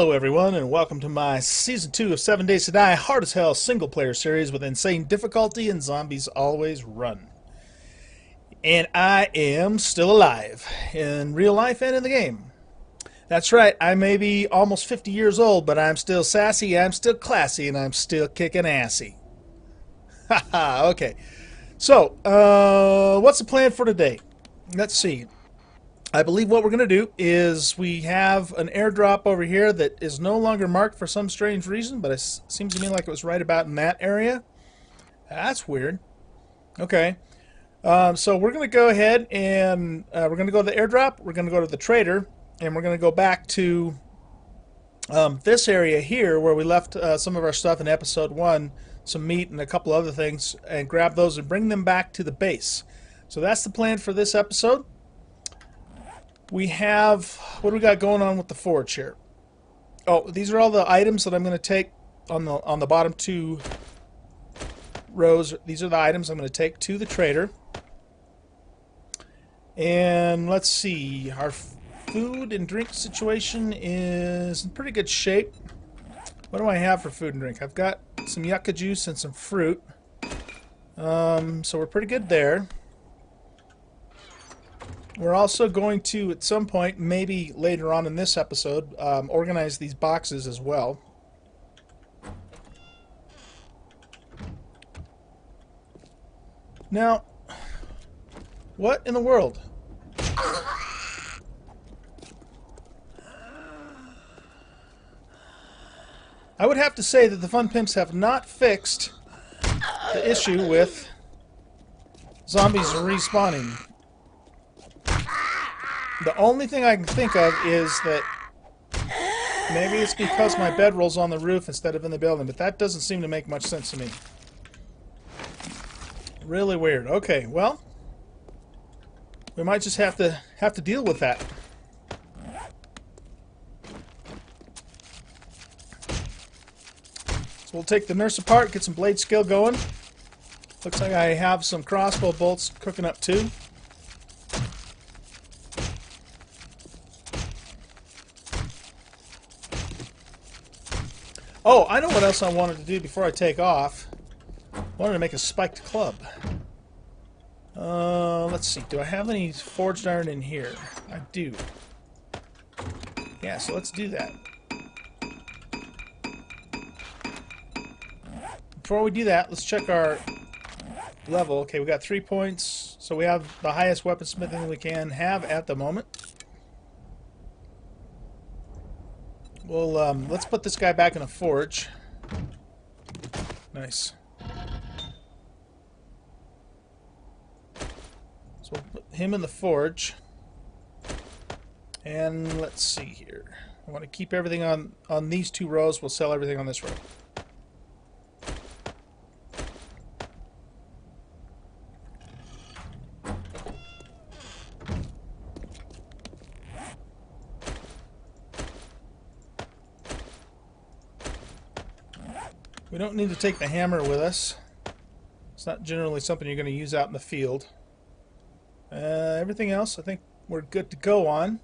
Hello everyone, and welcome to my Season 2 of 7 Days to Die hard as hell single-player series with insane difficulty and zombies always run. And I am still alive, in real life and in the game. That's right, I may be almost 50 years old, but I'm still sassy, I'm still classy, and I'm still kicking assy. Haha, okay. So, what's the plan for today? Let's see. I believe what we're going to do is we have an airdrop over here that is no longer marked for some strange reason, but it seems to me like it was right about in that area. That's weird. Okay. So we're going to go ahead and we're going to go to the airdrop, we're going to go to the trader, and we're going to go back to this area here where we left some of our stuff in episode 1, some meat and a couple other things, and grab those and bring them back to the base. So that's the plan for this episode. We have, what do we got going on with the forge here? Oh, these are all the items that I'm going to take on the bottom 2 rows. These are the items I'm going to take to the trader. And let's see, our food and drink situation is in pretty good shape. What do I have for food and drink? I've got some yucca juice and some fruit. So we're pretty good there. We're also going to, at some point, maybe later on in this episode, organize these boxes as well. Now, what in the world? I would have to say that the Fun Pimps have not fixed the issue with zombies respawning. The only thing I can think of is that maybe it's because my bedroll's on the roof instead of in the building, but that doesn't seem to make much sense to me. Really weird. Okay, well, we might just have to deal with that. So we'll take the nurse apart, get some blade skill going. Looks like I have some crossbow bolts cooking up too. Oh, I know what else I wanted to do before I take off. I wanted to make a spiked club. Let's see. Do I have any forged iron in here? I do. Yeah, so let's do that. Before we do that, let's check our level. Okay, we got 3 points. So we have the highest weaponsmithing we can have at the moment. Well, let's put this guy back in a forge. Nice. So we'll put him in the forge. And let's see here. I want to keep everything on these 2 rows. We'll sell everything on this row. We don't need to take the hammer with us. It's not generally something you're going to use out in the field. Everything else, I think we're good to go on.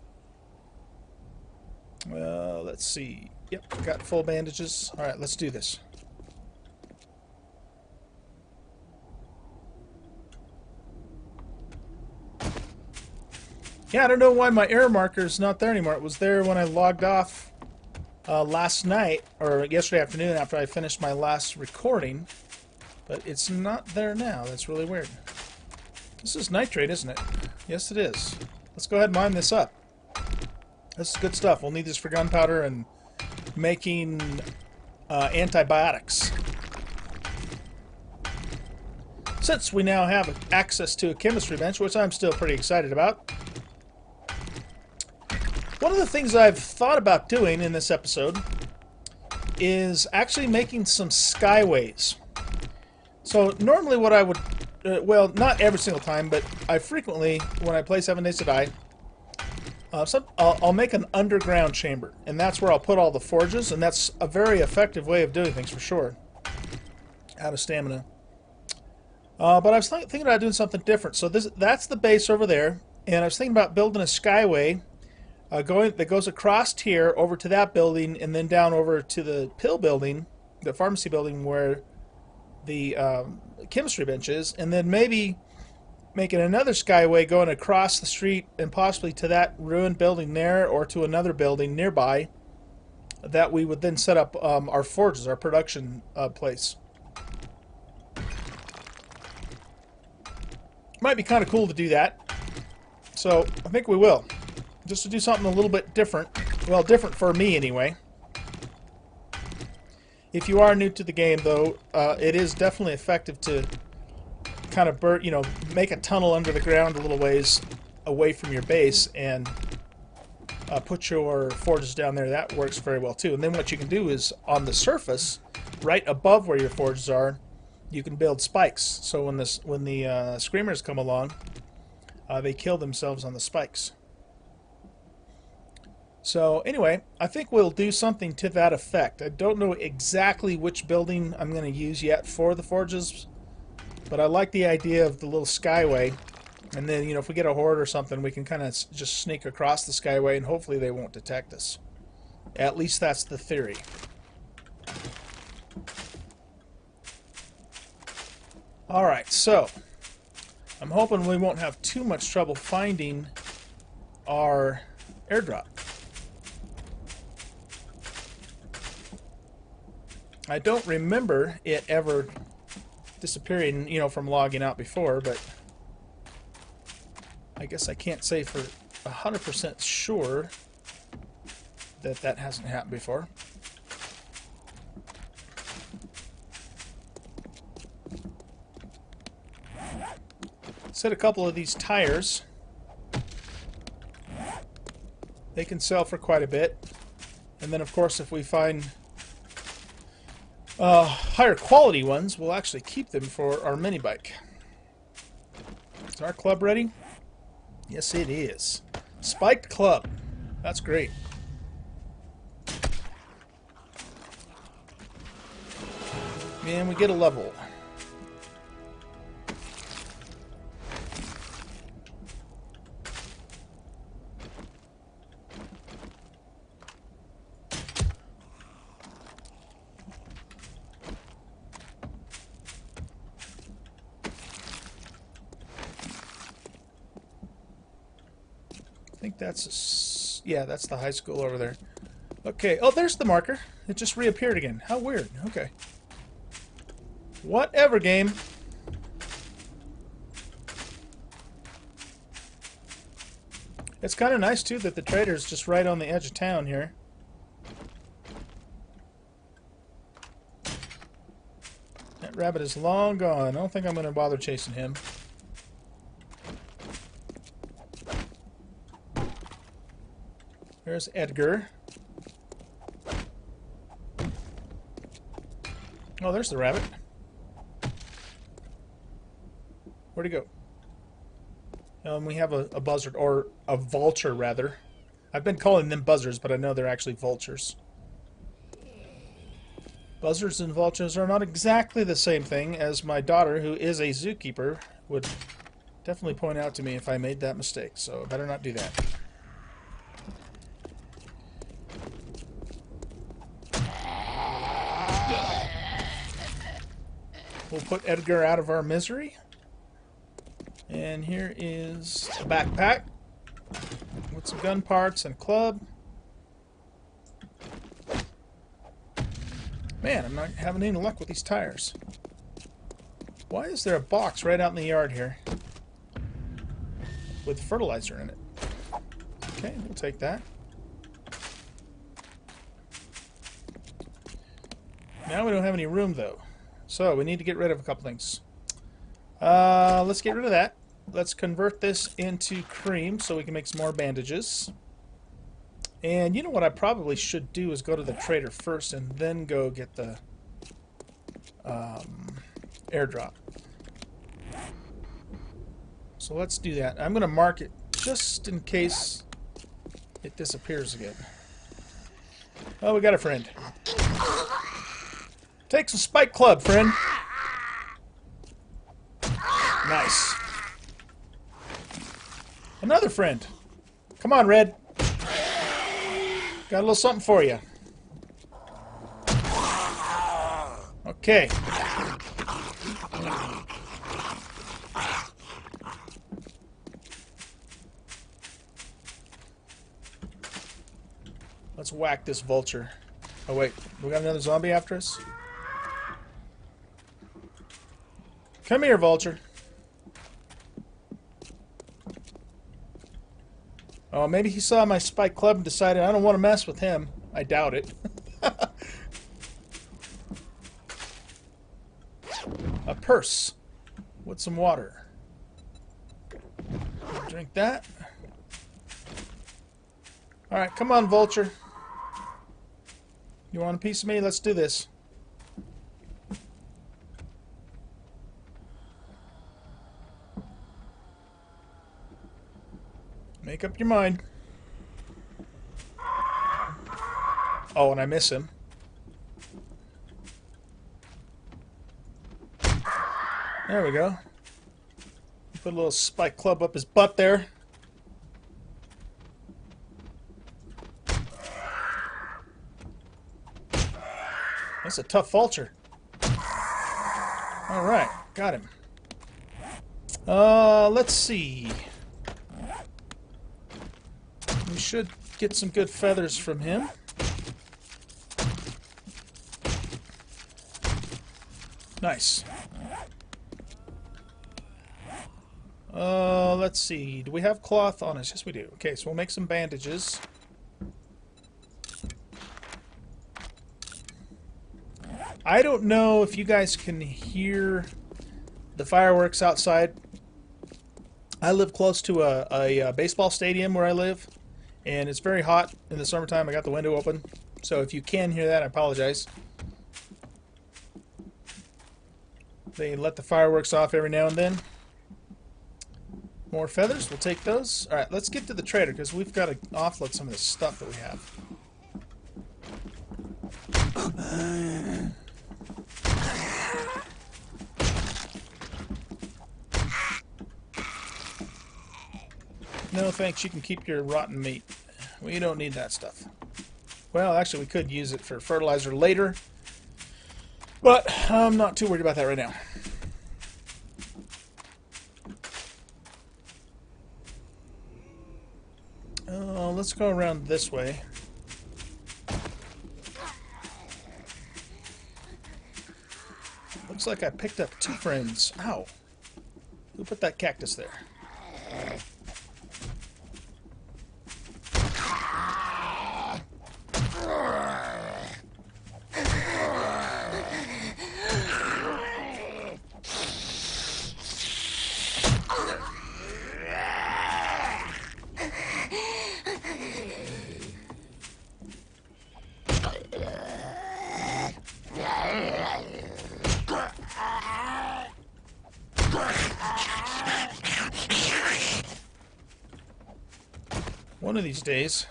Let's see. Yep, got full bandages. Alright, let's do this. Yeah, I don't know why my error marker is not there anymore. It was there when I logged off last night, or yesterday afternoon after I finished my last recording, but it's not there now. That's really weird. This is nitrate, isn't it? Yes, it is. Let's go ahead and mine this up. This is good stuff. We'll need this for gunpowder and making antibiotics. Since we now have access to a chemistry bench, which I'm still pretty excited about. One of the things I've thought about doing in this episode is actually making some skyways. So normally what I would, well, not every single time, but I frequently, when I play 7 Days to Die, I'll make an underground chamber, and that's where I'll put all the forges, and that's a very effective way of doing things for sure. Out of stamina. But I was thinking about doing something different. So that's the base over there, and I was thinking about building a skyway that goes across here over to that building, and then down over to the pill building, the pharmacy building where the chemistry bench is, and then maybe making another skyway going across the street and possibly to that ruined building there, or to another building nearby that we would then set up our forges, our production place. Might be kind of cool to do that, so I think we will. Just to do something a little bit different. Well, different for me anyway. If you are new to the game, though, it is definitely effective to kind of make a tunnel under the ground a little ways away from your base and put your forges down there. That works very well too. And then what you can do is on the surface, right above where your forges are, you can build spikes. So when the screamers come along, they kill themselves on the spikes. So anyway, I think we'll do something to that effect. I don't know exactly which building I'm going to use yet for the forges, but I like the idea of the little skyway. And then, you know, if we get a horde or something, we can kind of just sneak across the skyway and hopefully they won't detect us. At least that's the theory. Alright, so I'm hoping we won't have too much trouble finding our airdrop. I don't remember it ever disappearing, you know, from logging out before, but I guess I can't say for 100% sure that that hasn't happened before. Set a couple of these tires. They can sell for quite a bit. And then, of course, if we find higher quality ones, we'll actually keep them for our mini bike. Is our club ready? Yes, it is. Spiked club. That's great. And we get a level. I think that's, yeah, that's the high school over there. Okay, oh, there's the marker. It just reappeared again. How weird. Okay. Whatever, game. It's kind of nice, too, that the trader's just right on the edge of town here. That rabbit is long gone. I don't think I'm going to bother chasing him. There's Edgar. Oh, there's the rabbit. Where'd he go? We have a buzzard, or a vulture, rather. I've been calling them buzzards, but I know they're actually vultures. Buzzards and vultures are not exactly the same thing, as my daughter, who is a zookeeper, would definitely point out to me if I made that mistake, so I better not do that. We'll put Edgar out of our misery. And here is a backpack with some gun parts and club. Man, I'm not having any luck with these tires. Why is there a box right out in the yard here with fertilizer in it? Okay, we'll take that. Now we don't have any room, though. So we need to get rid of a couple things. Let's get rid of that. Let's convert this into cream so we can make some more bandages. And you know what I probably should do is go to the trader first and then go get the airdrop. So let's do that. I'm going to mark it just in case it disappears again. Oh, we got a friend. Take some spike club, friend. Nice. Another friend. Come on, Red. Got a little something for you. Okay. Let's whack this vulture. Oh wait, we got another zombie after us? Come here, vulture. Oh, maybe he saw my spike club and decided I don't want to mess with him. I doubt it. A purse with some water. Drink that. Alright, come on, vulture. You want a piece of me? Let's do this. Make up your mind. Oh, and I miss him. There we go. Put a little spike club up his butt there. That's a tough vulture. Alright, got him. Let's see. We should get some good feathers from him. Nice. Let's see. Do we have cloth on us? Yes, we do. Okay, so we'll make some bandages. I don't know if you guys can hear the fireworks outside. I live close to a baseball stadium where I live, and it's very hot in the summertime. I got the window open, so if you can hear that, I apologize. They let the fireworks off every now and then. More feathers, we'll take those. Alright, let's get to the trader, because we've got to offload some of the stuff that we have. No thanks, you can keep your rotten meat. We don't need that stuff. Well, actually we could use it for fertilizer later, but I'm not too worried about that right now. Let's go around this way. Looks like I picked up 2 friends. Ow. Who put that cactus there? One of these days.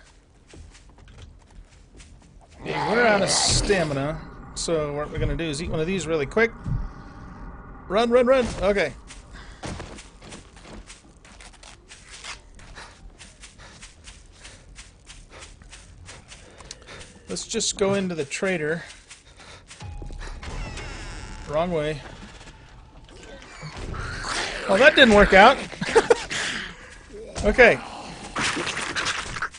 Yeah, we're out of stamina, so what we're going to do is eat one of these really quick. Run, run, run! Okay. Let's just go into the trader. Wrong way. Oh, that didn't work out. Okay.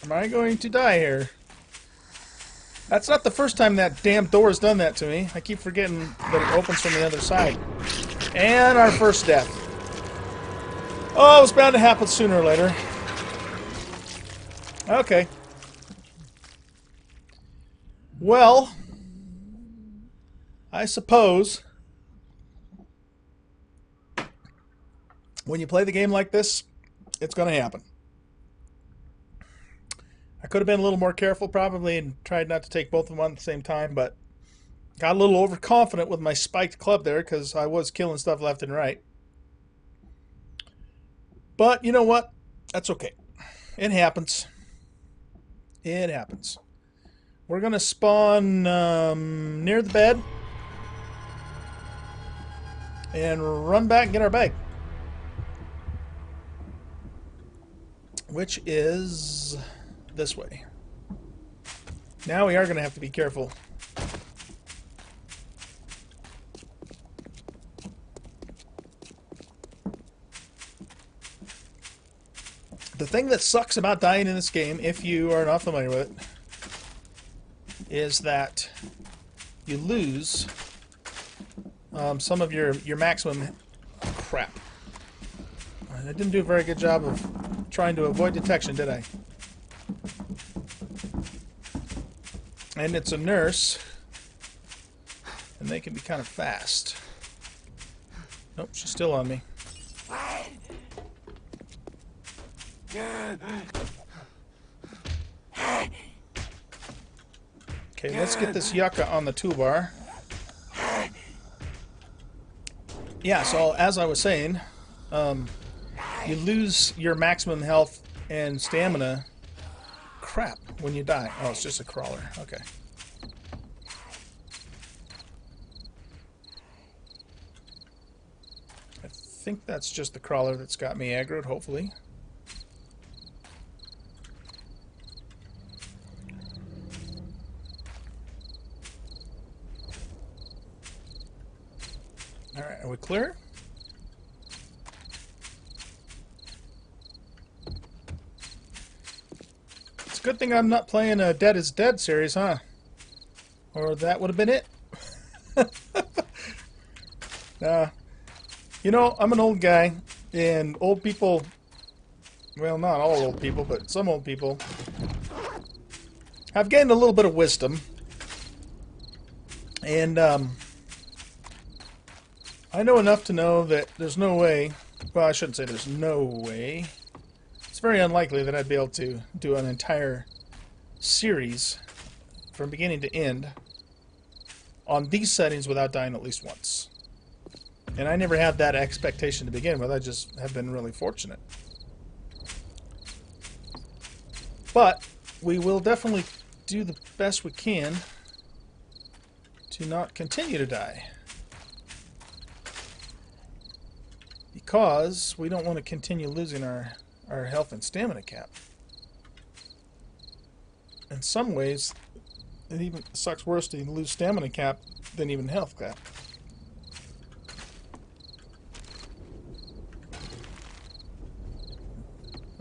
Am I going to die here? That's not the first time that damn door has done that to me. I keep forgetting that it opens from the other side. And our first death. Oh, it was bound to happen sooner or later. Okay. Well, I suppose when you play the game like this, it's going to happen. I could have been a little more careful probably and tried not to take both of them on at the same time, but got a little overconfident with my spiked club there because I was killing stuff left and right. But you know what? That's okay. It happens. It happens. We're going to spawn near the bed and run back and get our bag. Which is this way. Now we are going to have to be careful. The thing that sucks about dying in this game, if you are not familiar with it, is that you lose some of your maximum crap. I didn't do a very good job of trying to avoid detection, did I? And it's a nurse, and they can be kind of fast. Nope, she's still on me. Okay, let's get this yucca on the toolbar. Yeah, so as I was saying, you lose your maximum health and stamina crap when you die. Oh, it's just a crawler. Okay. I think that's just the crawler that's got me aggroed, hopefully. Alright, are we clear? It's a good thing I'm not playing a Dead is Dead series, huh? Or that would have been it. You know, I'm an old guy, and old people, well, not all old people, but some old people, have gained a little bit of wisdom. And, I know enough to know that there's no way, well, I shouldn't say there's no way. It's very unlikely that I'd be able to do an entire series from beginning to end on these settings without dying at least once. And I never had that expectation to begin with. I just have been really fortunate. But we will definitely do the best we can to not continue to die. Because we don't want to continue losing our health and stamina cap. In some ways, it even sucks worse to lose stamina cap than even health cap.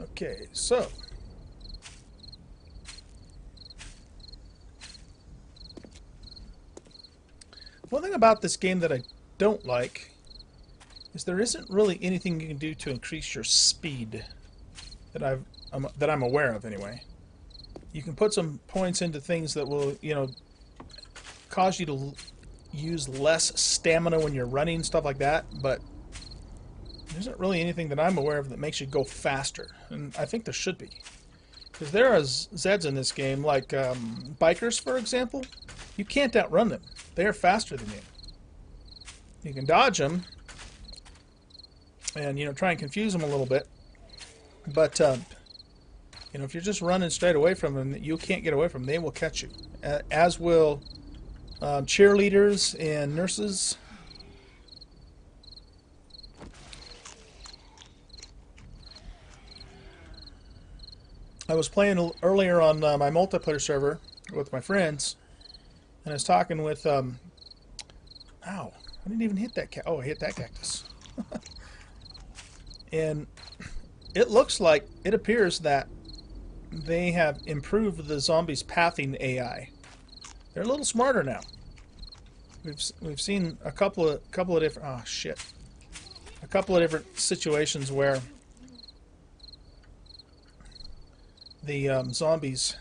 Okay, so one thing about this game that I don't like is there isn't really anything you can do to increase your speed that I'm aware of anyway. You can put some points into things that will, you know, cause you to use less stamina when you're running, stuff like that, but there isn't really anything that I'm aware of that makes you go faster, and I think there should be. Because there are Zeds in this game, like bikers, for example. You can't outrun them. They are faster than you. You can dodge them, and, you know, try and confuse them a little bit. But, you know, if you're just running straight away from them, you can't get away from them. They will catch you. As will cheerleaders and nurses. I was playing earlier on my multiplayer server with my friends, and I was talking with, ow, I didn't even hit that oh, I hit that cactus. And it looks like, it appears that they have improved the zombies' pathing AI. They're a little smarter now. We've seen a couple of different, oh shit, a couple of different situations where the zombies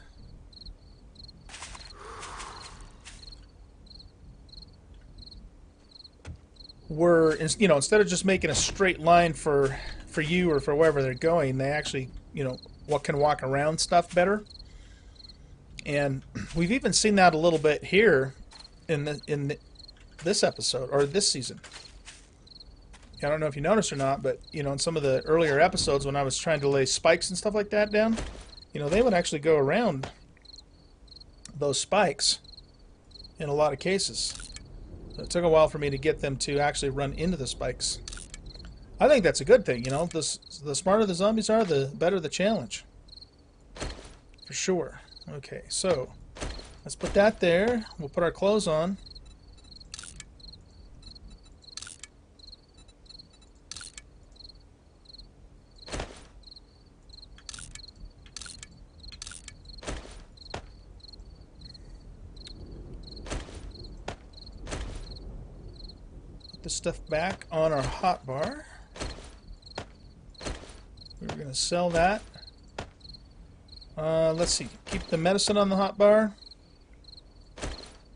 were, you know, instead of just making a straight line for you or for wherever they're going, they actually, you know, can walk around stuff better. And we've even seen that a little bit here in this episode, or this season. I don't know if you noticed or not, but, you know, in some of the earlier episodes when I was trying to lay spikes and stuff like that down, you know, they would actually go around those spikes in a lot of cases. So it took a while for me to get them to actually run into the spikes. I think that's a good thing, you know. The smarter the zombies are, the better the challenge. For sure. Okay, so Let's put that there. We'll put our clothes on. Put the stuff back on our hotbar. We're going to sell that. Let's see. Keep the medicine on the hotbar.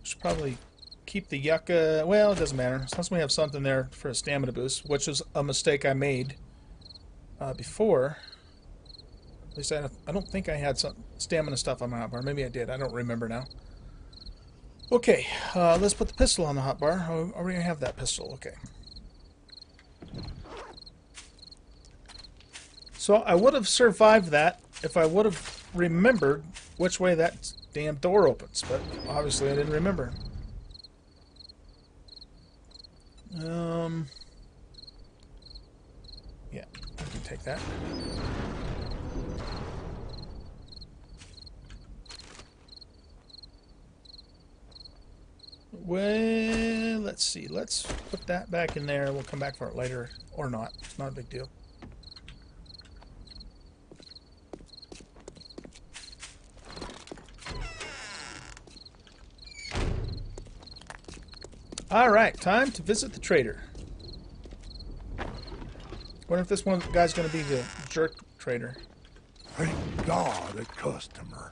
Should probably keep the yucca. Well, it doesn't matter. As long as we have something there for a stamina boost, which was a mistake I made before. At least I don't think I had some stamina stuff on my hotbar. Maybe I did. I don't remember now. Okay, let's put the pistol on the hotbar. Oh, already have that pistol. Okay. So I would have survived that if I would have remembered which way that damn door opens, but obviously I didn't remember. Yeah, I can take that. Well, let's see. Let's put that back in there. We'll come back for it later, or not. It's not a big deal. Alright, time to visit the trader. Wonder if this one guy's going to be the jerk trader. Thank God, a customer.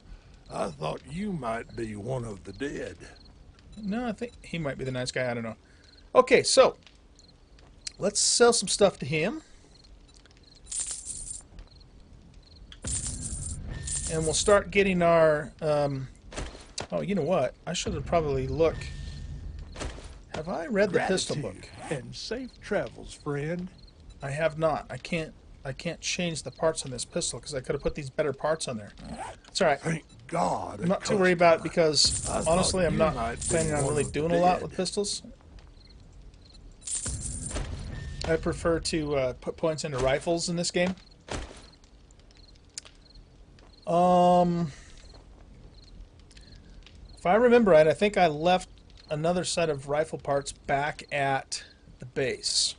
I thought you might be one of the dead. No, I think he might be the nice guy. I don't know. Okay, so let's sell some stuff to him. And we'll start getting our... oh, you know what? I should have probably looked... Have I read the pistol book? And safe travels, friend. I have not. I can't change the parts on this pistol because I could have put these better parts on there. It's alright. Thank God. I'm not too worried about it because honestly I'm not planning on really doing a lot with pistols. I prefer to put points into rifles in this game. If I remember right, I think I left another set of rifle parts back at the base.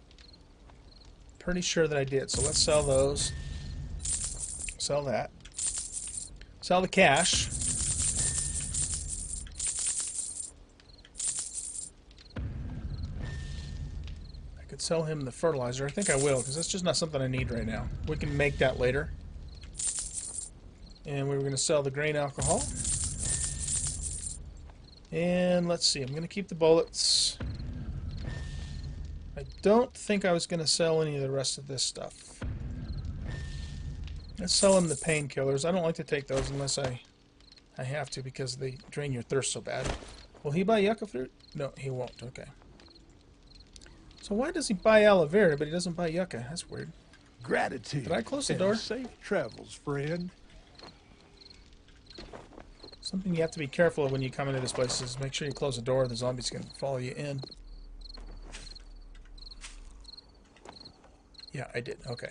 Pretty sure that I did. So let's sell those. Sell that. Sell the cash. I could sell him the fertilizer. I think I will, because that's just not something I need right now. We can make that later. And we were going to sell the grain alcohol. And let's see, I'm going to keep the bullets. I don't think I was going to sell any of the rest of this stuff. Let's sell him the painkillers. I don't like to take those unless I have to because they drain your thirst so bad. Will he buy yucca fruit? No, he won't. Okay. So why does he buy aloe vera but he doesn't buy yucca? That's weird. Gratitude. Did I close the door? Safe travels, friend. Something you have to be careful of when you come into this place is make sure you close the door. The zombies can follow you in. Yeah, I did. Okay.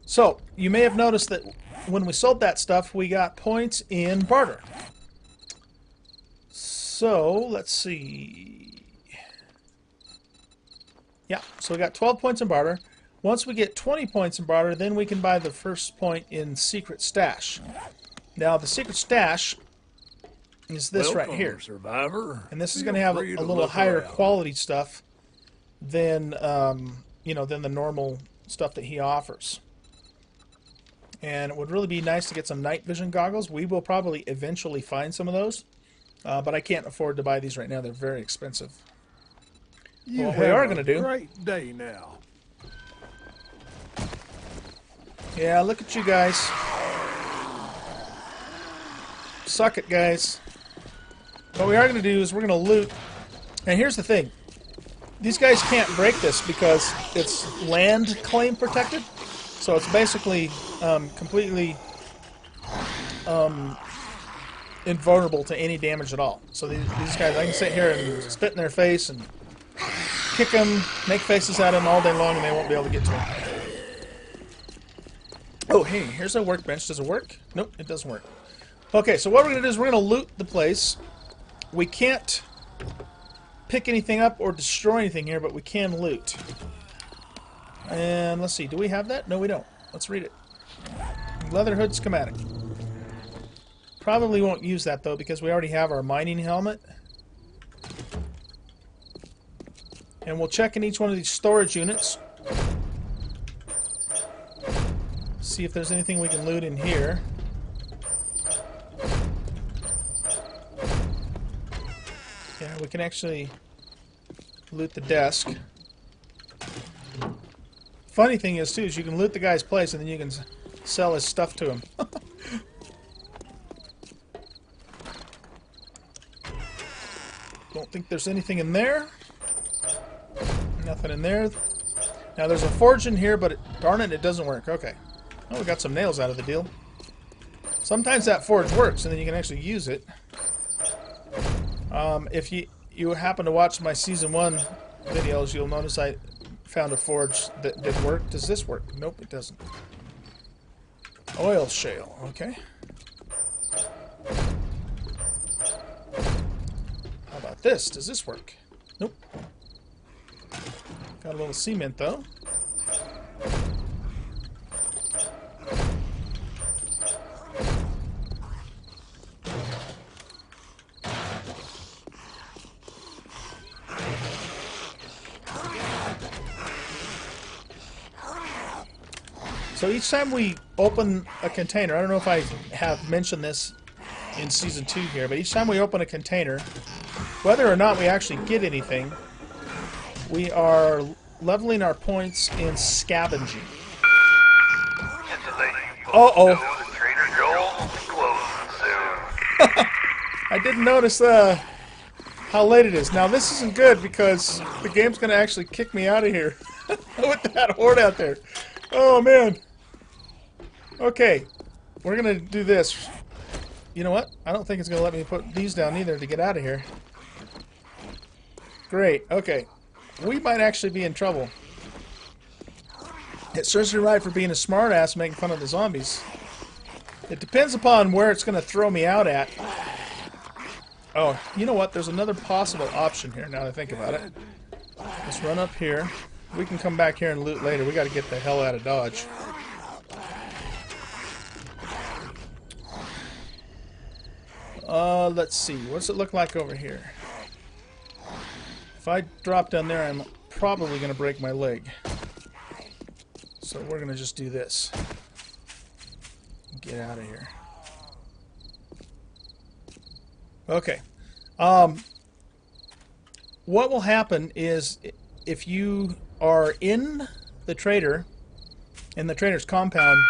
So, you may have noticed that when we sold that stuff, we got points in barter. So, let's see. Yeah, so we got 12 points in barter. Once we get 20 points in barter, then we can buy the first point in Secret Stash. Now, the Secret Stash is this right here. Survivor. And this is going to have a little higher quality stuff than, you know, than the normal stuff that he offers. And it would really be nice to get some night vision goggles. We will probably eventually find some of those, but I can't afford to buy these right now. They're very expensive. You what we are going to do... Great day now. Yeah, look at you guys. Suck it, guys. What we are going to do is we're going to loot. And here's the thing. These guys can't break this because it's land claim protected. So it's basically completely invulnerable to any damage at all. So these guys, I can sit here and spit in their face and kick them, make faces at them all day long, and they won't be able to get to them. Oh, hey, here's a workbench. Does it work? Nope, it doesn't work. Okay, so what we're going to do is we're going to loot the place. We can't pick anything up or destroy anything here, but we can loot. And let's see, do we have that? No, we don't. Let's read it. Leatherhood schematic. Probably won't use that, though, because we already have our mining helmet. And we'll check in each one of these storage units. See if there's anything we can loot in here. Yeah, we can actually loot the desk. Funny thing is, too, is you can loot the guy's place and then you can sell his stuff to him. Don't think there's anything in there. Nothing in there. Now there's a forge in here, but darn it, it doesn't work. Okay. Oh, we got some nails out of the deal. Sometimes that forge works, and then you can actually use it. If you happen to watch my Season 1 videos, you'll notice I found a forge that did work. Does this work? Nope, it doesn't. Oil shale. Okay. How about this? Does this work? Nope. Got a little cement, though. So each time we open a container, I don't know if I have mentioned this in Season 2 here, but each time we open a container, whether or not we actually get anything, we are leveling our points in scavenging. Uh-oh. I didn't notice how late it is. Now this isn't good because the game's going to actually kick me out of here with that horde out there. Oh man. Okay, we're going to do this. You know what? I don't think it's going to let me put these down either to get out of here. Great, okay. We might actually be in trouble. It serves me right for being a smartass making fun of the zombies. It depends upon where it's going to throw me out at. Oh, you know what? There's another possible option here now that I think about it. Let's run up here. We can come back here and loot later. We got to get the hell out of Dodge. Let's see. What's it look like over here? If I drop down there, I'm probably going to break my leg. So we're going to just do this. Get out of here. Okay. What will happen is if you are in the trader, in the trader's compound,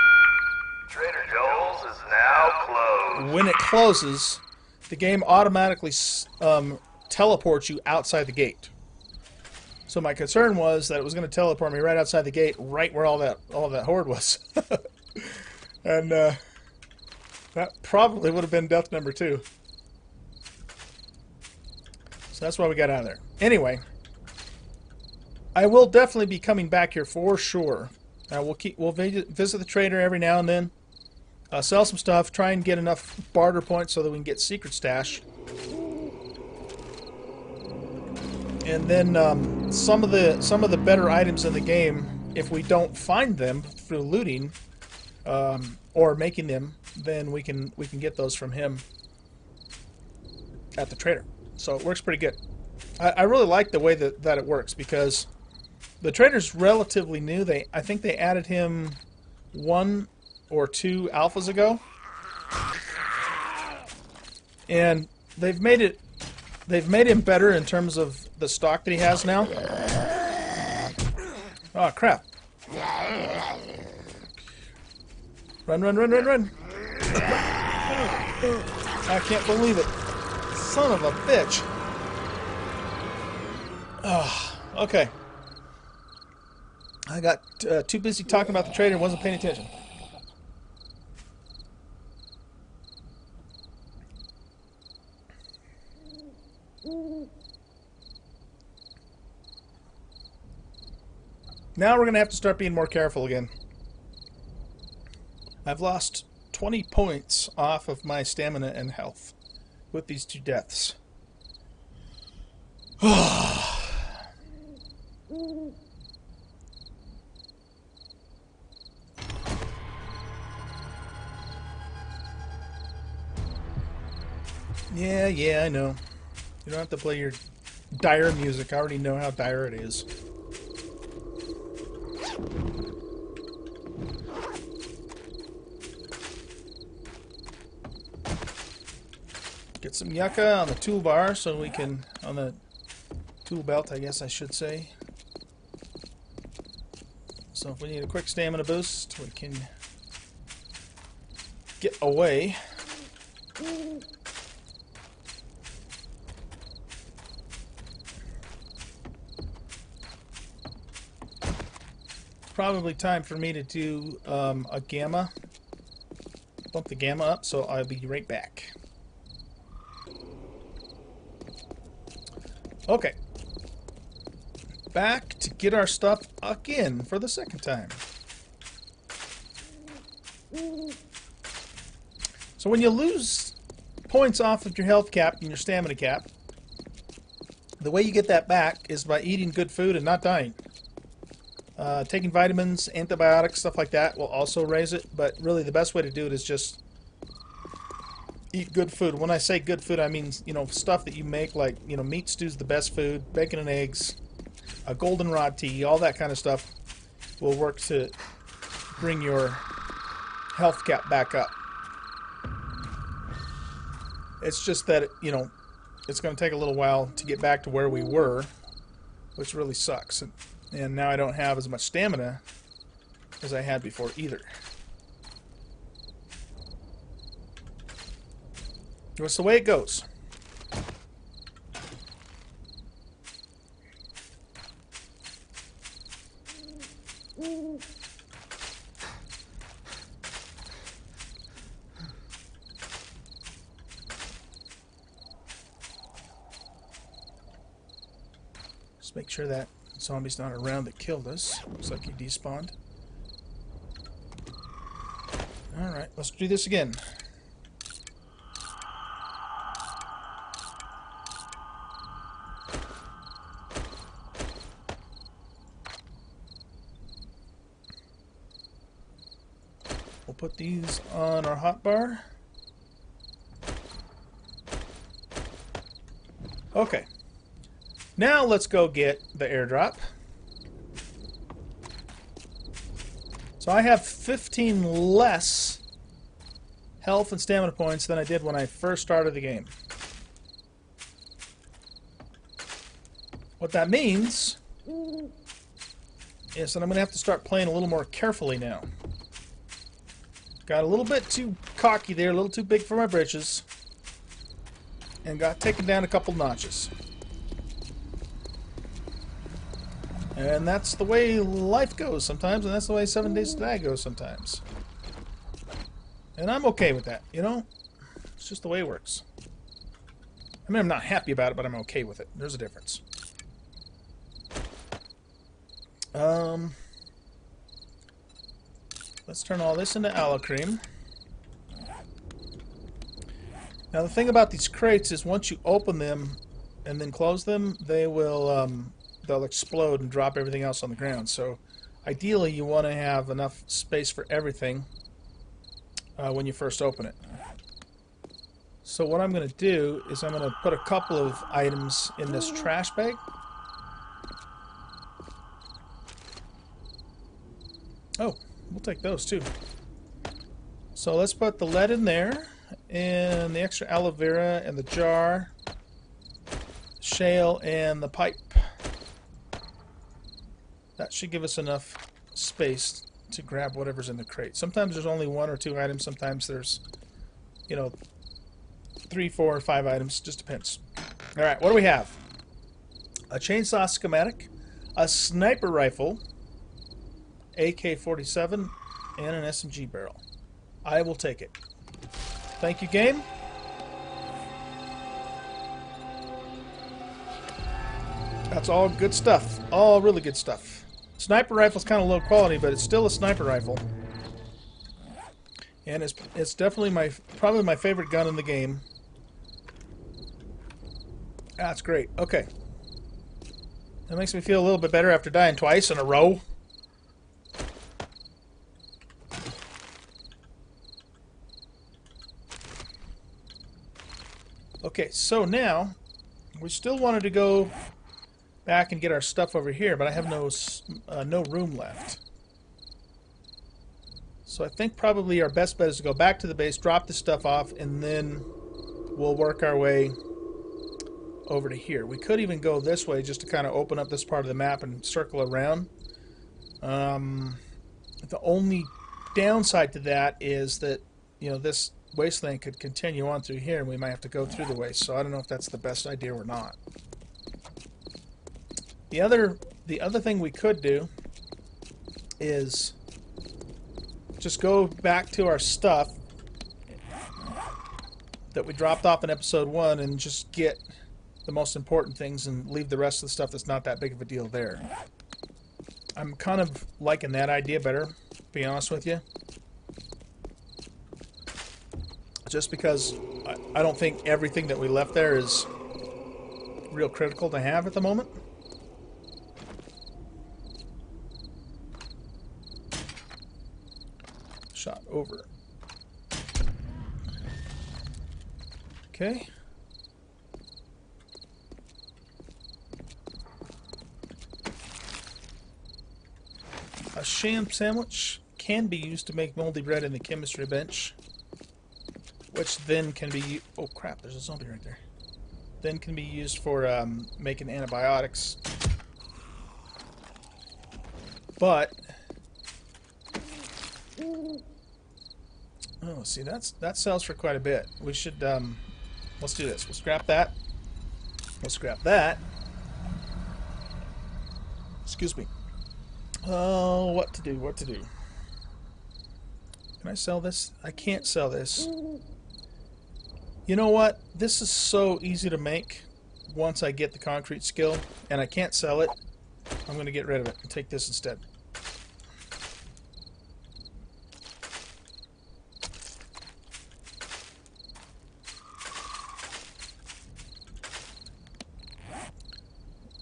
Trader Joel's is now closed. when it closes, the game automatically teleports you outside the gate. So my concern was that it was going to teleport me right outside the gate, right where all that horde was. And that probably would have been death number 2. So that's why we got out of there. Anyway, I will definitely be coming back here for sure. We'll visit the trader every now and then, sell some stuff, try and get enough barter points so that we can get secret stash. And then some of the better items in the game, if we don't find them through looting or making them, then we can get those from him at the trader. So it works pretty good. I really like the way that it works because the trader's relatively new. I think they added him 1 or 2 alphas ago, and they've made him better in terms of the stock that he has now. Oh crap! Run, run, run, run, run! I can't believe it. Son of a bitch. Oh, okay. I got too busy talking about the trader and wasn't paying attention. Now we're going to have to start being more careful again. I've lost 20 points off of my stamina and health with these 2 deaths. Yeah, I know. You don't have to play your dire music. I already know how dire it is. Get some yucca on the toolbar so we can, on the tool belt, I guess I should say. So if we need a quick stamina boost, we can get away. Probably time for me to do a gamma. Bump the gamma up, so I'll be right back. Okay. Back to get our stuff again for the second time. So when you lose points off of your health cap and your stamina cap, the way you get that back is by eating good food and not dying. Taking vitamins, antibiotics, stuff like that will also raise it, but really the best way to do it is just eat good food. When I say good food, I mean, you know, stuff that you make, like, you know, meat stew's the best food, bacon and eggs, a goldenrod tea, all that kind of stuff will work to bring your health cap back up. It's just that, you know, it's going to take a little while to get back to where we were, which really sucks. And now I don't have as much stamina as I had before either. That's the way it goes. Just make sure that zombie's not around that killed us. Looks like he despawned. Alright, let's do this again. We'll put these on our hotbar. Okay. Now let's go get the airdrop. So I have 15 less health and stamina points than I did when I first started the game. What that means is that I'm going to have to start playing a little more carefully now. Got a little bit too cocky there, a little too big for my britches, and got taken down a couple notches. And that's the way life goes sometimes, and that's the way 7 Days to Die goes sometimes. And I'm okay with that, you know? It's just the way it works. I mean, I'm not happy about it, but I'm okay with it. There's a difference. Let's turn all this into aloe cream. Now the thing about these crates is once you open them and then close them, they will they'll explode and drop everything else on the ground. So ideally you want to have enough space for everything when you first open it. So what I'm going to do is I'm going to put a couple of items in this trash bag. Oh, we'll take those too. So let's put the lead in there, and the extra aloe vera, and the jar, shale, and the pipe. That should give us enough space to grab whatever's in the crate. Sometimes there's only 1 or 2 items, sometimes there's, you know, 3, 4, or 5 items, just depends. Alright, what do we have? A chainsaw schematic, a sniper rifle, AK-47, and an SMG barrel. I will take it. Thank you, game. That's all good stuff. All really good stuff. Sniper rifle's kind of low quality, but it's still a sniper rifle. And it's definitely probably my favorite gun in the game. That's great. Okay. That makes me feel a little bit better after dying twice in a row. Okay, so now we still wanted to go back and get our stuff over here, but I have no room left. So I think probably our best bet is to go back to the base, drop the stuff off, and then we'll work our way over to here. We could even go this way just to kind of open up this part of the map and circle around. The only downside to that is that, you know, this Wasteland could continue on through here and we might have to go through the waste, so I don't know if that's the best idea or not. The other thing we could do is just go back to our stuff that we dropped off in episode 1 and just get the most important things and leave the rest of the stuff that's not that big of a deal there. I'm kind of liking that idea better, to be honest with you. Just because I don't think everything that we left there is real critical to have at the moment. Shot over. Okay. A sham sandwich can be used to make moldy bread in the chemistry bench, which then can be... Oh crap, there's a zombie right there. Then can be used for making antibiotics. But... Oh, see, that sells for quite a bit. We should, let's do this. We'll scrap that. We'll scrap that. Excuse me. Oh, what to do, what to do. Can I sell this? I can't sell this. You know what? This is so easy to make once I get the concrete skill, and I can't sell it. I'm going to get rid of it and take this instead.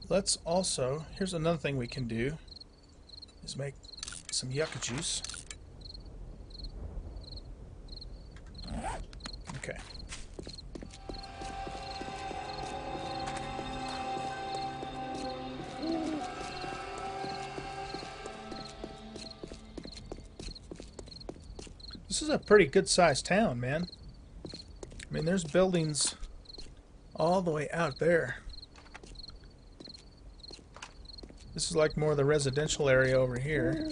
Let's also, here's another thing we can do, is make some yucca juice. Okay. This is a pretty good sized town, man. I mean, there's buildings all the way out there. This is like more of the residential area over here.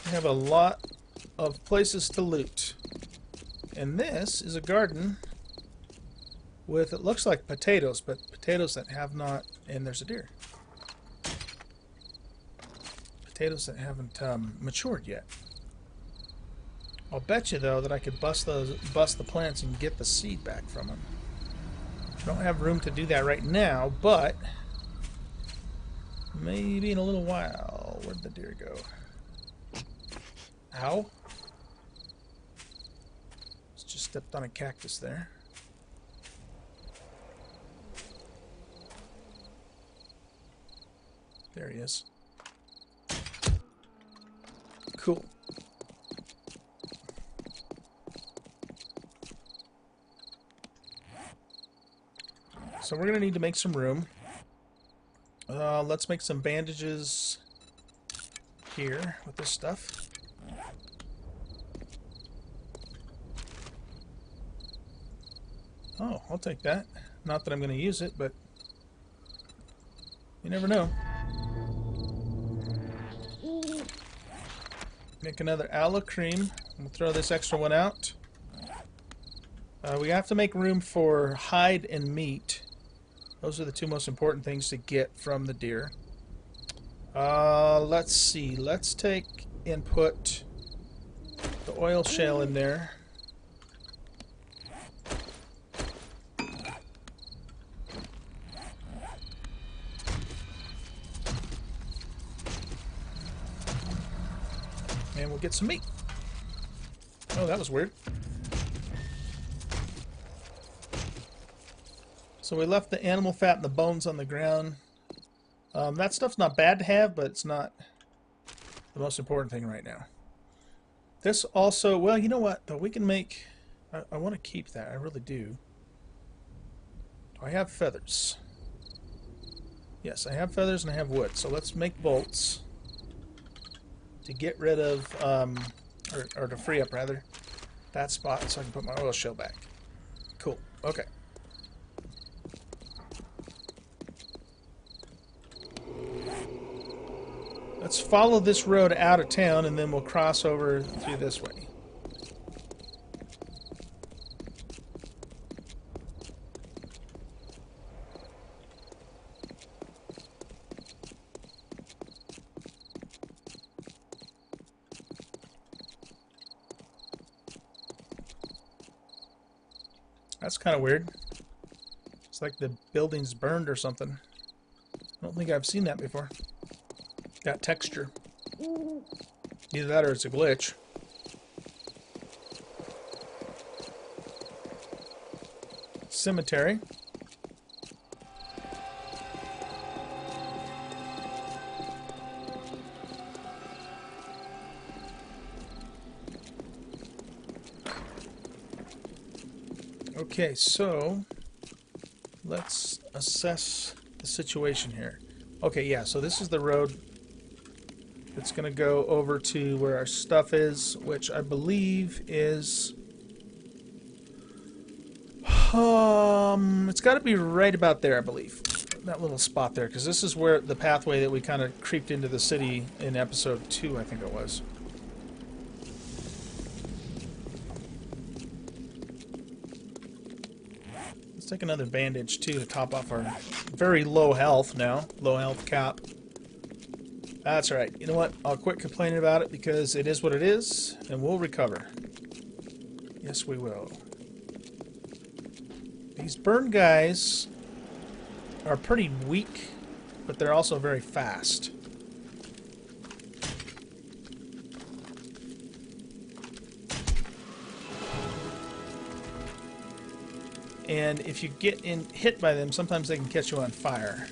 We have a lot of places to loot. And this is a garden with, it looks like potatoes, but potatoes that have not, and there's a deer. Potatoes that haven't matured yet. I'll bet you though that I could bust the plants and get the seed back from them. I don't have room to do that right now, but maybe in a little while. Where'd the deer go? Ow! Just stepped on a cactus there. There he is. Cool. So we're going to need to make some room. Let's make some bandages here with this stuff. Oh, I'll take that. Not that I'm going to use it, but you never know. Make another aloe cream. We'll throw this extra one out. We have to make room for hide and meat. Those are the two most important things to get from the deer. Let's see. Let's take and put the oil shale in there. get some meat. Oh, that was weird. So we left the animal fat and the bones on the ground. That stuff's not bad to have, but it's not the most important thing right now. This also, well, you know what, though, we can make... I want to keep that, I really do. Do I have feathers? Yes, I have feathers and I have wood, so let's make bolts to get rid of, or to free up, rather, that spot so I can put my oil shell back. Cool, okay. Let's follow this road out of town, and then we'll cross over through this way. That's kind of weird. It's like the building's burned or something. I don't think I've seen that before. Got texture. Either that or it's a glitch. Cemetery. Okay, so let's assess the situation here. Okay, yeah, so this is the road that's going to go over to where our stuff is, which I believe is... it's got to be right about there, I believe. That little spot there, because this is where the pathway that we kind of creeped into the city in episode 2, I think it was. Let's take another bandage, too, to top off our very low health now. Low health cap. That's right. You know what? I'll quit complaining about it because it is what it is, and we'll recover. Yes, we will. These burn guys are pretty weak, but they're also very fast. And if you get hit by them, sometimes they can catch you on fire.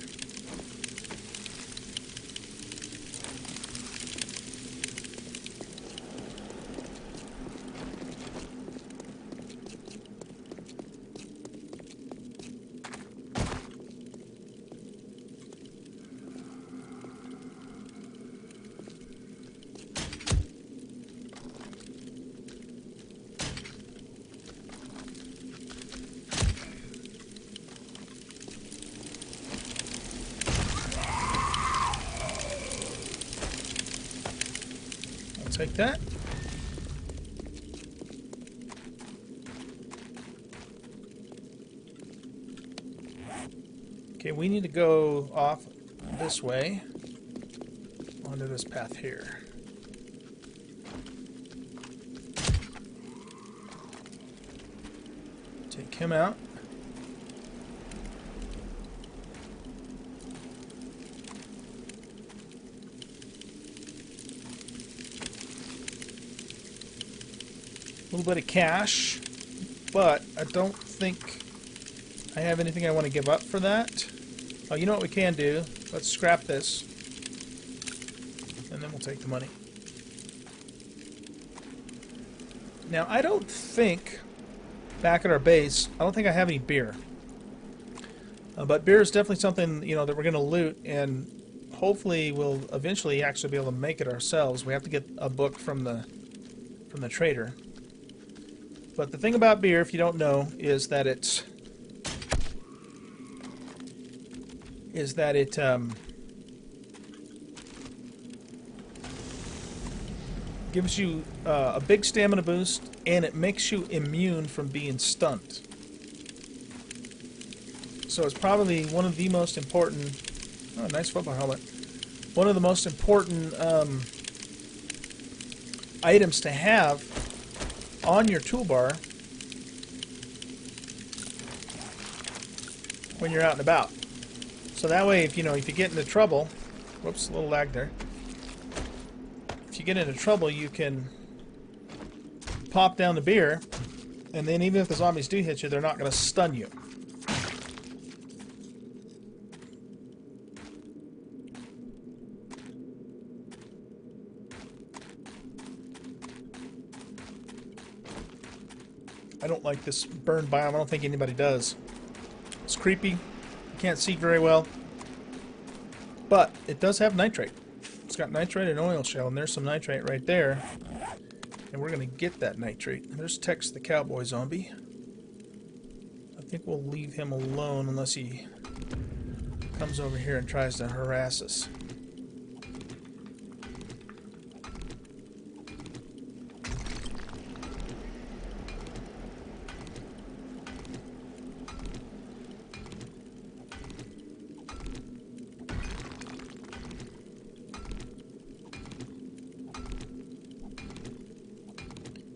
Take that. Okay, we need to go off this way onto this path here. Take him out. A little bit of cash, but I don't think I have anything I want to give up for that. Oh, you know what we can do? Let's scrap this, and then we'll take the money. Now, I don't think, back at our base, I don't think I have any beer. But beer is definitely something, you know, that we're going to loot, and hopefully we'll eventually actually be able to make it ourselves. We have to get a book from the trader. But the thing about beer, if you don't know, is that it gives you a big stamina boost, and it makes you immune from being stunned. So it's probably one of the most important... Oh, nice football helmet. One of the most important items to have on your toolbar when you're out and about. So that way, if you get into trouble, whoops, a little lag there. If you get into trouble, you can pop down the beer, and then even if the zombies do hit you, they're not going to stun you. I don't like this burn biome. I don't think anybody does. It's creepy. You can't see very well. But it does have nitrate. It's got nitrate and oil shell, and there's some nitrate right there. And we're going to get that nitrate. There's Tex the cowboy zombie. I think we'll leave him alone unless he comes over here and tries to harass us.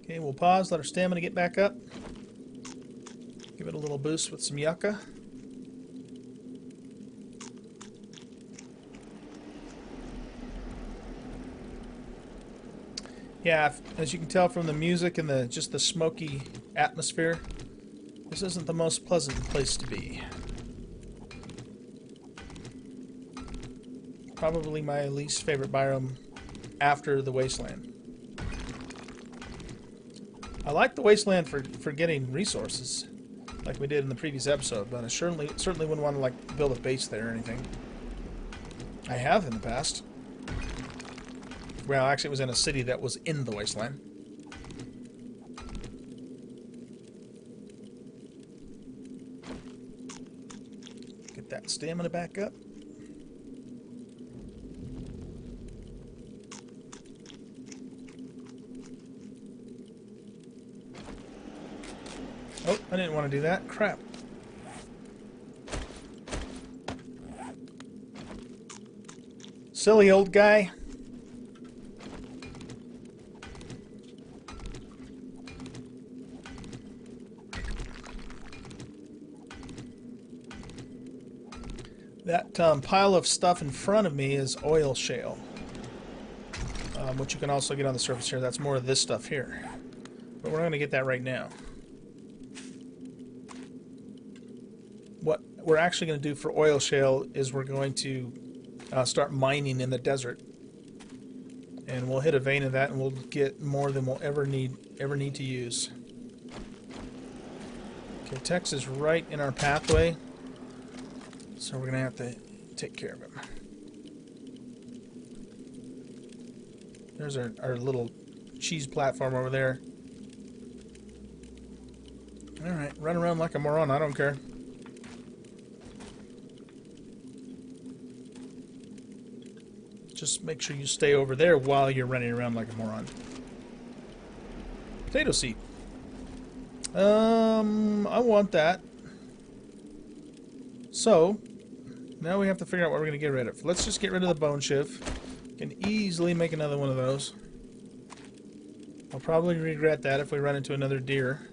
Okay, we'll pause, let our stamina get back up. Give it a little boost with some yucca. Yeah, as you can tell from the music and just the smoky atmosphere, this isn't the most pleasant place to be. Probably my least favorite biome after the Wasteland. I like the Wasteland for getting resources, like we did in the previous episode, but I certainly wouldn't want to like build a base there or anything. I have in the past. Well, actually, it was in a city that was in the Wasteland. Get that stamina back up. Oh, I didn't want to do that. Crap. Silly old guy. That pile of stuff in front of me is oil shale, which you can also get on the surface here. That's more of this stuff here. But we're not going to get that right now. What we're actually going to do for oil shale is we're going to start mining in the desert. And we'll hit a vein of that and we'll get more than we'll ever need to use. Okay, Tex is right in our pathway. So we're going to have to take care of him. There's our little cheese platform over there. Alright, run around like a moron, I don't care. Just make sure you stay over there while you're running around like a moron. Potato seed. I want that. So, now we have to figure out what we're going to get rid of. Let's just get rid of the bone shiv. Can easily make another one of those. I'll probably regret that if we run into another deer.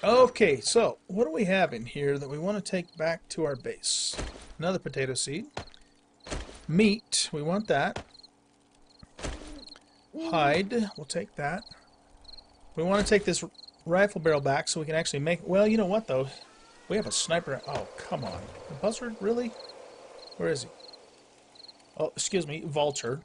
Okay, so what do we have in here that we want to take back to our base? Another potato seed. Meat, we want that. Hide, we'll take that. We want to take this rifle barrel back so we can actually make... Well, you know what, though? We have a sniper... Oh, come on. A buzzard? Really? Where is he? Oh, excuse me, vulture.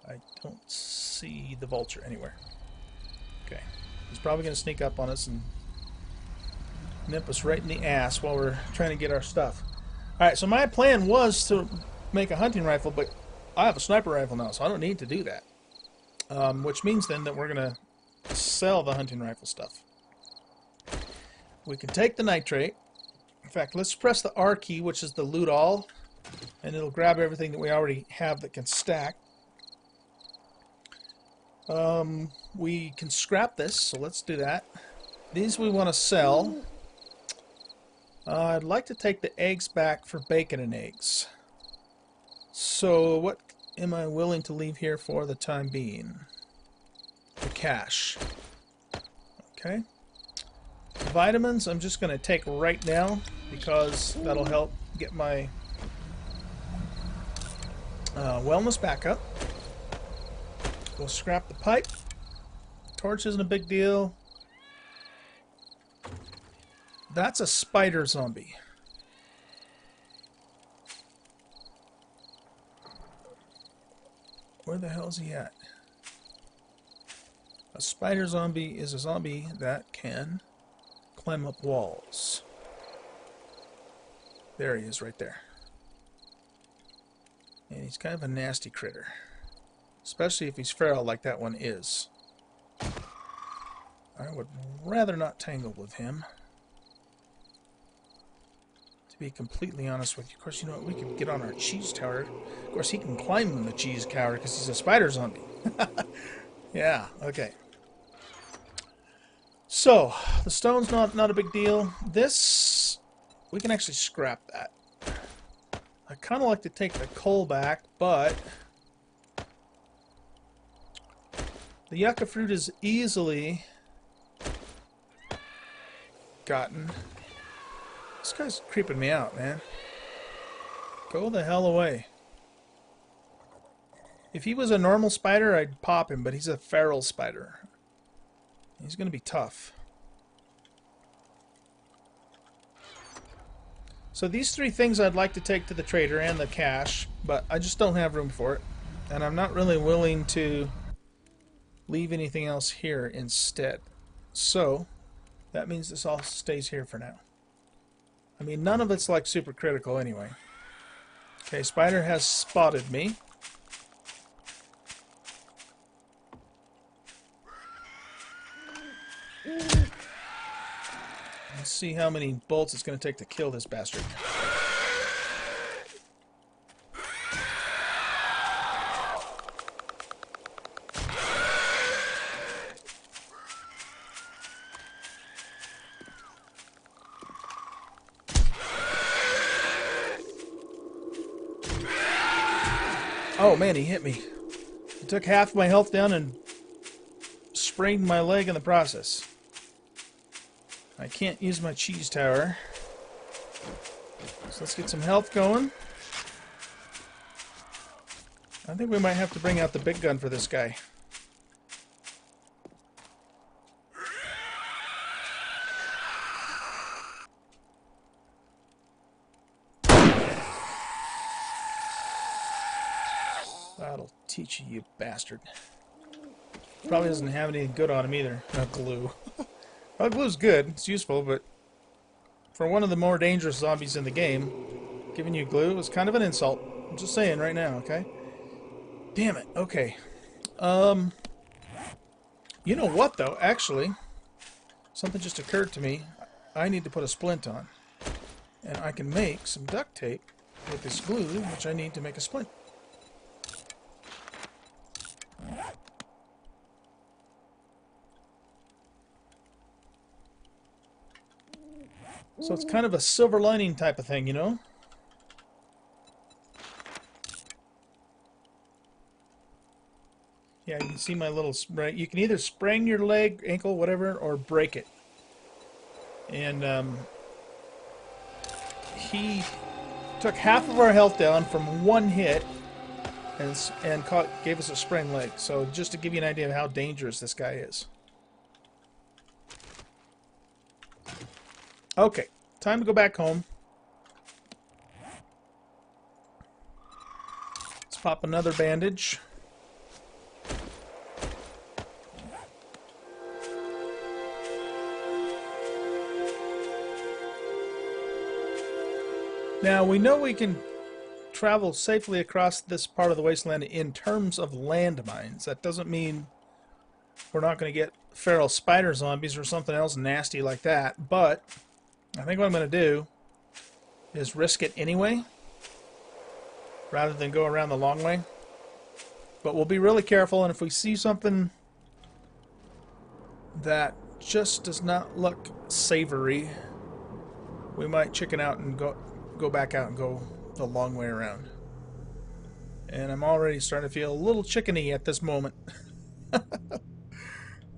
I don't see the vulture anywhere. Okay. He's probably going to sneak up on us and nip us right in the ass while we're trying to get our stuff. Alright, so my plan was to make a hunting rifle, but I have a sniper rifle now, so I don't need to do that. Which means then that we're going to sell the hunting rifle stuff. We can take the nitrate. In fact, let's press the R key, which is the loot all, and it'll grab everything that we already have that can stack. We can scrap this, so let's do that. These we want to sell. I'd like to take the eggs back for bacon and eggs. So what am I willing to leave here for the time being? The cash. Okay. Vitamins I'm just going to take right now because that'll help get my wellness back up. We'll scrap the pipe. Torch isn't a big deal. That's a spider zombie. Where the hell is he at? A spider zombie is a zombie that can climb up walls. There he is right there. And he's kind of a nasty critter. Especially if he's feral like that one is. I would rather not tangle with him. To be completely honest with you. Of course, you know what? We could get on our cheese tower. Of course, he can climb on the cheese tower because he's a spider zombie. Yeah, okay. So, the stone's not a big deal. This, we can actually scrap that. I kind of like to take the coal back, but the yucca fruit is easily gotten. This guy's creeping me out, man. Go the hell away. If he was a normal spider, I'd pop him, but he's a feral spider. He's going to be tough. So these three things I'd like to take to the trader and the cash, but I just don't have room for it. And I'm not really willing to leave anything else here instead. So that means this all stays here for now. I mean, none of it's like super critical anyway. Okay, spider has spotted me. Let's see how many bolts it's going to take to kill this bastard. Oh man, he hit me. He took half my health down and sprained my leg in the process. I can't use my cheese tower. So let's get some health going. I think we might have to bring out the big gun for this guy. That'll teach you, you bastard. Probably doesn't have any good on him either. Glue. Well, glue's good. It's useful, but for one of the more dangerous zombies in the game, giving you glue was kind of an insult. I'm just saying right now, okay? Damn it. Okay. You know what, though? Actually, something just occurred to me. I need to put a splint on. And I can make some duct tape with this glue, which I need to make a splint. So it's kind of a silver lining type of thing, you know? Yeah, you can see my little spray. You can either sprain your leg, ankle, whatever, or break it. And he took half of our health down from one hit and gave us a sprained leg. So just to give you an idea of how dangerous this guy is. Okay, time to go back home. Let's pop another bandage. Now, we know we can travel safely across this part of the wasteland in terms of landmines. That doesn't mean we're not going to get feral spider zombies or something else nasty like that, but I think what I'm going to do is risk it anyway, rather than go around the long way. But we'll be really careful, and if we see something that just does not look savory. We might chicken out and go back out and go the long way around. And I'm already starting to feel a little chickeny at this moment.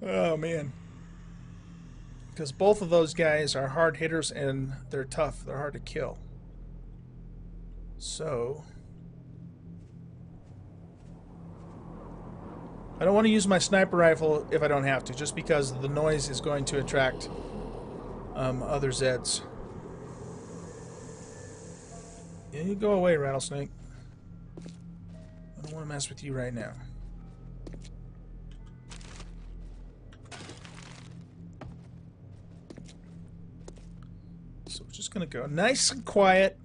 Oh man. Because both of those guys are hard hitters and they're tough. They're hard to kill. So I don't want to use my sniper rifle if I don't have to, just because the noise is going to attract other Zeds. Yeah, you go away, rattlesnake. I don't want to mess with you right now. So we're just going to go nice and quiet.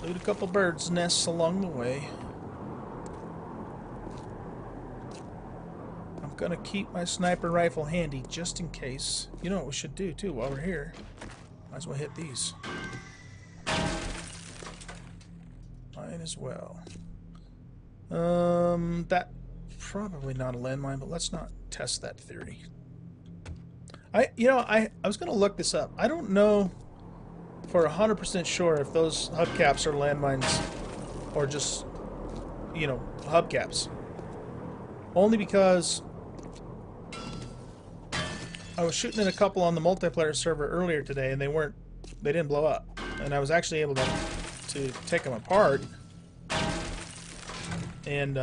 Loot a couple birds' nests along the way. I'm going to keep my sniper rifle handy just in case. You know what we should do, too, while we're here? Might as well hit these. Might as well. That probably not a landmine, but let's not test that theory. I was going to look this up. I don't know for 100% sure if those hubcaps are landmines or just, hubcaps. Only because I was shooting at a couple on the multiplayer server earlier today and they didn't blow up. And I was actually able to take them apart and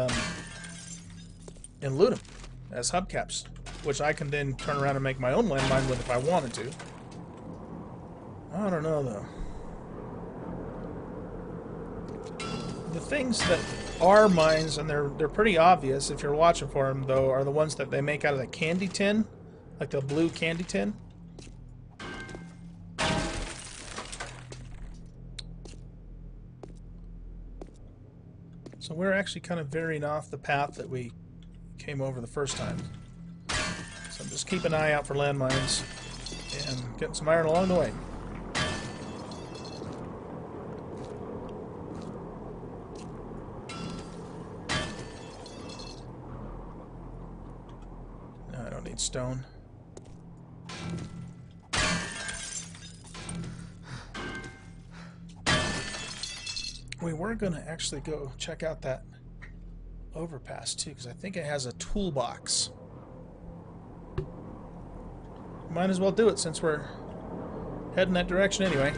loot them as hubcaps, which I can then turn around and make my own landmine with if I wanted to. I don't know though. The things that are mines, and they're pretty obvious if you're watching for them though, are the ones that they make out of the candy tin, like the blue candy tin. So we're actually kind of veering off the path that we came over the first time. So I'm just keeping an eye out for landmines and getting some iron along the way. No, I don't need stone. We were going to actually go check out that overpass too, because I think it has a toolbox. Might as well do it since we're heading that direction anyway.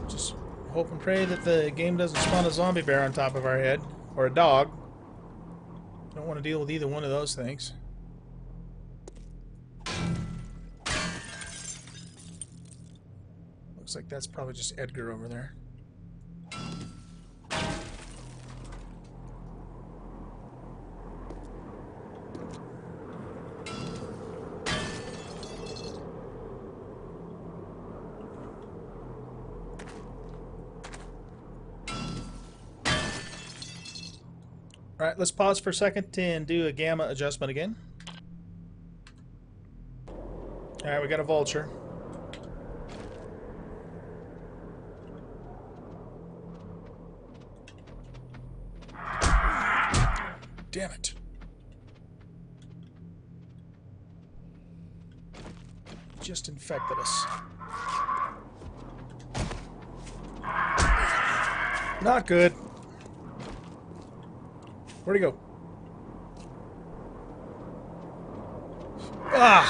Just hope and pray that the game doesn't spawn a zombie bear on top of our head, or a dog. Don't want to deal with either one of those things. Looks like that's probably just Edgar over there. Alright, let's pause for a second and do a gamma adjustment again. Alright, we got a vulture. Damn it. Just infected us. Not good. Where'd he go? Ah!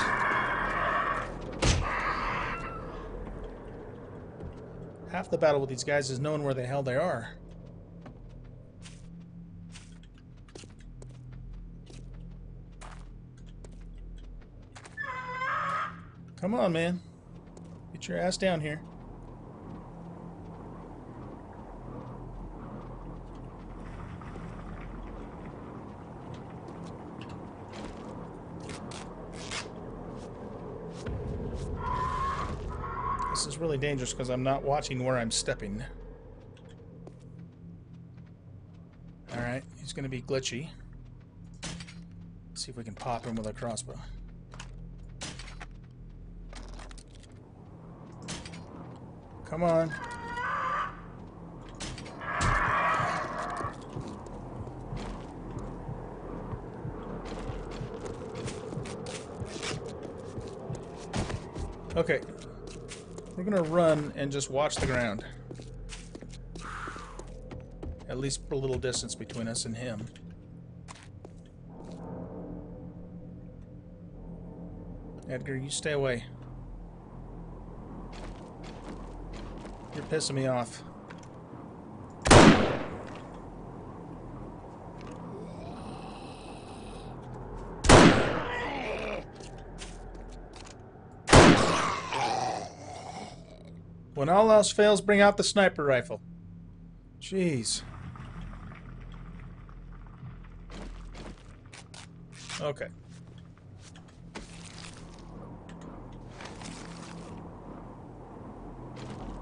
Half the battle with these guys is knowing where the hell they are. Come on, man. Get your ass down here. This is really dangerous because I'm not watching where I'm stepping. Alright, he's going to be glitchy. Let's see if we can pop him with a crossbow. Come on. Okay. We're gonna run and just watch the ground. At least put a little distance between us and him. Edgar, you stay away. You're pissing me off. When all else fails, bring out the sniper rifle. Jeez. Okay.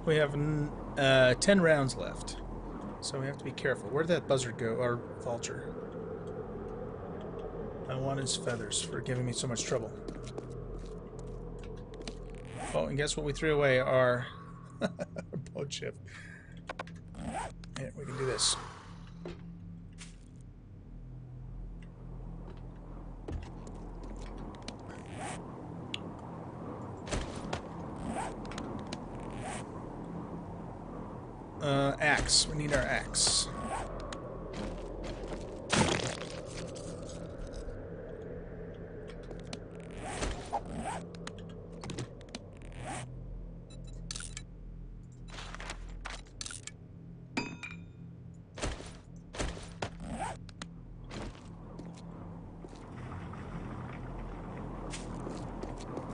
We have 10 rounds left, so we have to be careful. Where'd that buzzard go, or vulture? I want his feathers for giving me so much trouble. Oh, and guess what we threw away? Our bow chip. Yeah, we can do this. Axe. We need our axe.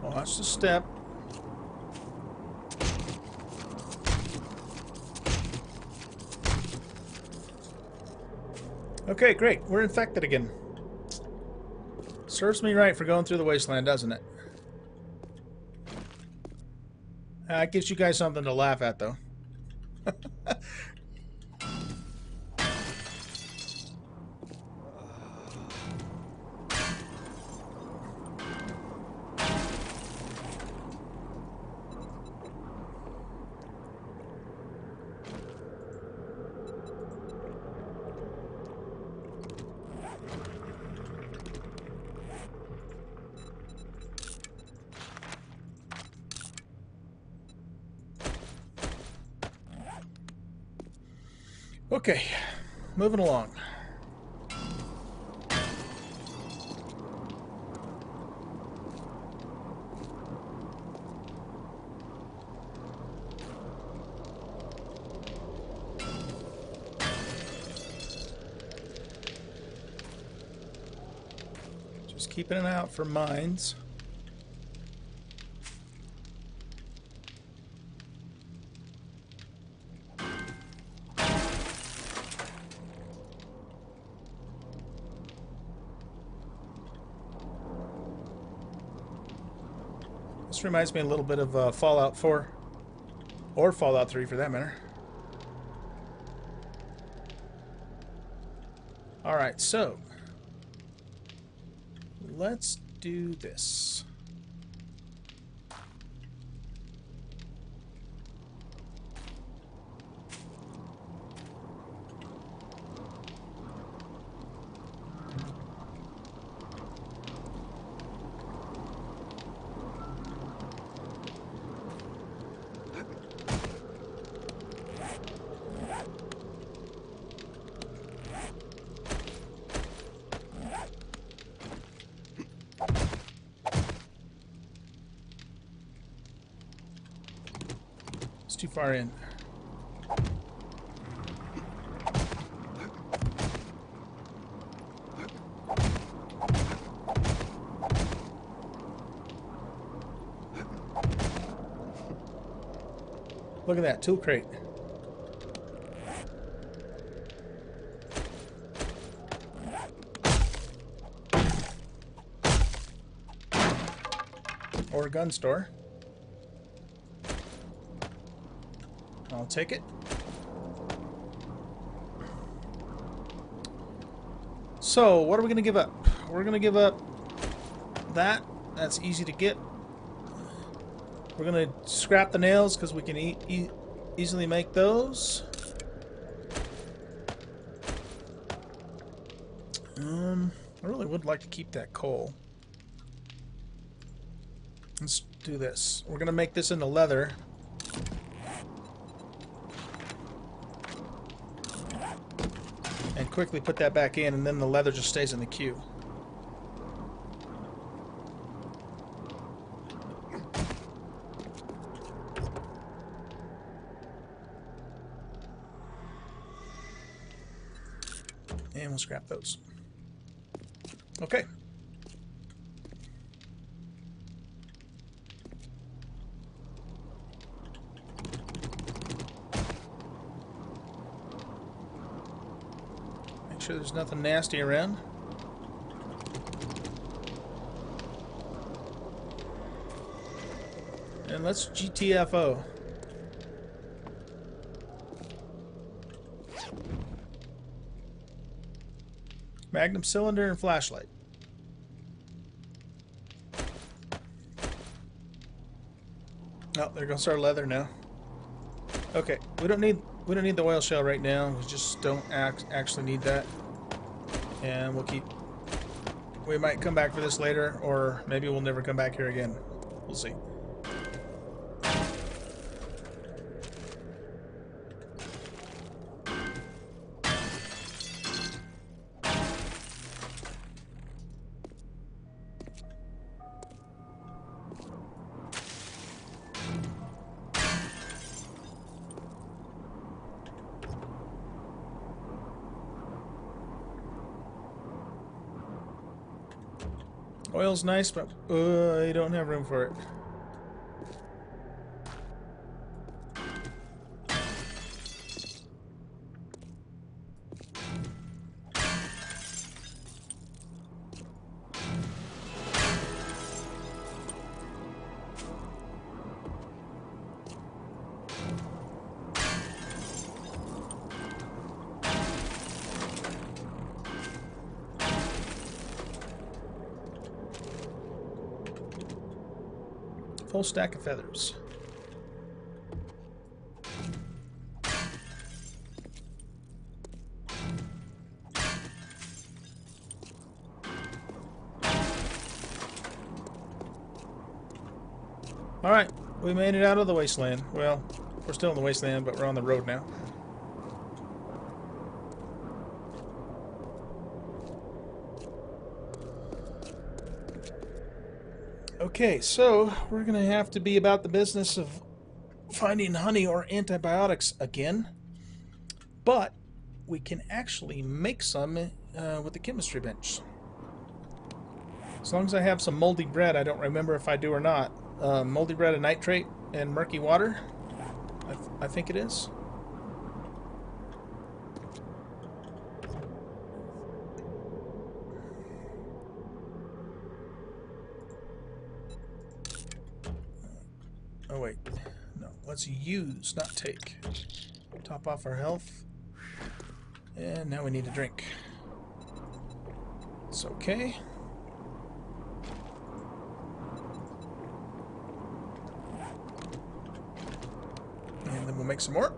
Watch the step. Okay, great. We're infected again. Serves me right for going through the wasteland, doesn't it? It gives you guys something to laugh at, though. Okay, moving along. Just keeping an eye out for mines. This reminds me a little bit of Fallout 4, or Fallout 3 for that matter. Alright, so let's do this. It's too far in. Look at that, tool crate. Or a gun store. I'll take it. So, what are we going to give up? We're going to give up that. That's easy to get. We're going to scrap the nails because we can easily make those. I really would like to keep that coal. Let's do this. We're going to make this into leather. And quickly put that back in, and then the leather just stays in the queue. And we'll scrap those. Okay. Make sure there's nothing nasty around. And let's GTFO. Magnum cylinder and flashlight. Oh, there goes our leather now. Okay, we don't need the oil shell right now. We just don't actually need that. And we'll keep. We might come back for this later, or maybe we'll never come back here again. We'll see. Oil's nice, but you don't have room for it. Full stack of feathers. Alright, we made it out of the wasteland. Well, we're still in the wasteland, but we're on the road now. Okay, so we're going to have to be about the business of finding honey or antibiotics again. But we can actually make some with the chemistry bench. As long as I have some moldy bread, I don't remember if I do or not. Moldy bread and nitrate and murky water, I think it is. Oh wait, no, let's use, not take. Top off our health. And now we need a drink. It's okay. And then we'll make some more.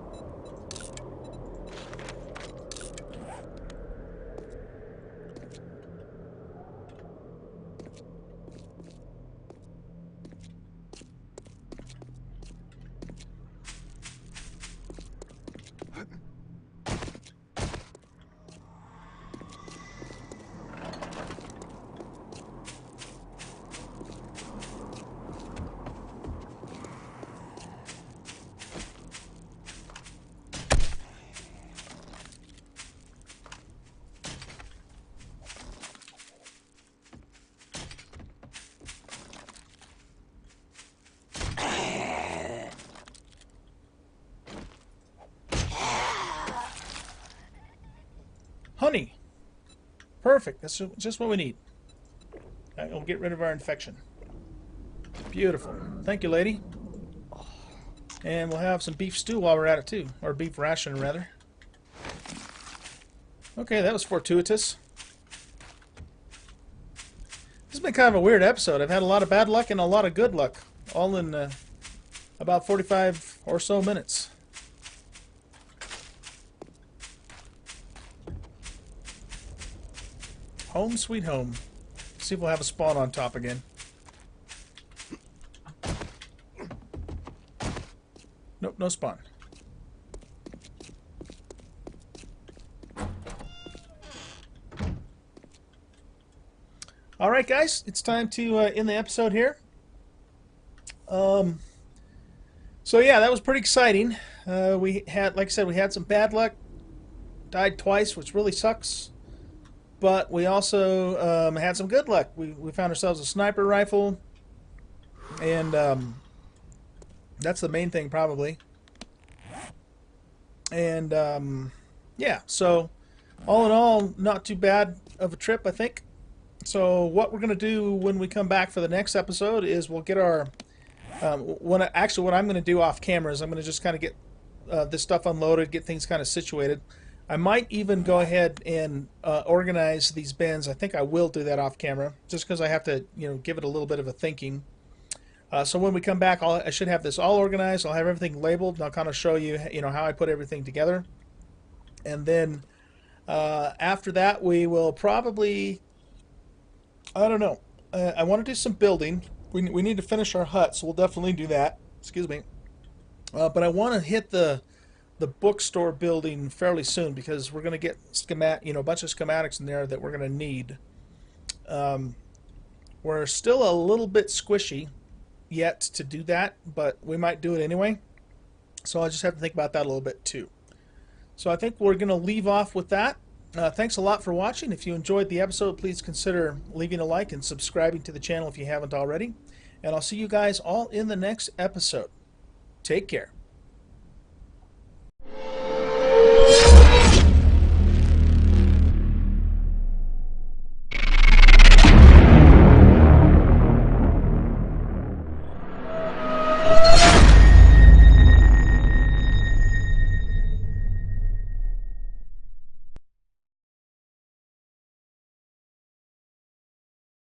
Honey. Perfect. That's just what we need. That will get rid of our infection. Beautiful. Thank you, lady. And we'll have some beef stew while we're at it, too. Or beef ration, rather. Okay, that was fortuitous. This has been kind of a weird episode. I've had a lot of bad luck and a lot of good luck. All in about 45 or so minutes. Home sweet home. See if we'll have a spawn on top again. Nope, no spawn. All right, guys, it's time to end the episode here. So yeah, that was pretty exciting. We had, like I said, we had some bad luck. Died twice, which really sucks. But we also had some good luck. We found ourselves a sniper rifle, and that's the main thing probably. And yeah, so all in all, not too bad of a trip, I think. So what we're going to do when we come back for the next episode is we'll get our what I'm going to do off camera is I'm going to just kind of get this stuff unloaded, get things kind of situated. I might even go ahead and organize these bins. I think I will do that off camera, just because I have to, give it a little bit of a thinking. So when we come back, I should have this all organized. I'll have everything labeled, and I'll kind of show you, how I put everything together. And then after that, we will probably, I don't know. I want to do some building. We need to finish our hut, so we'll definitely do that. Excuse me. But I want to hit the bookstore building fairly soon, because we're going to get a bunch of schematics in there that we're going to need. We're still a little bit squishy yet to do that, but we might do it anyway. So I just have to think about that a little bit too. So I think we're going to leave off with that. Thanks a lot for watching. If you enjoyed the episode, please consider leaving a like and subscribing to the channel if you haven't already. And I'll see you guys all in the next episode. Take care.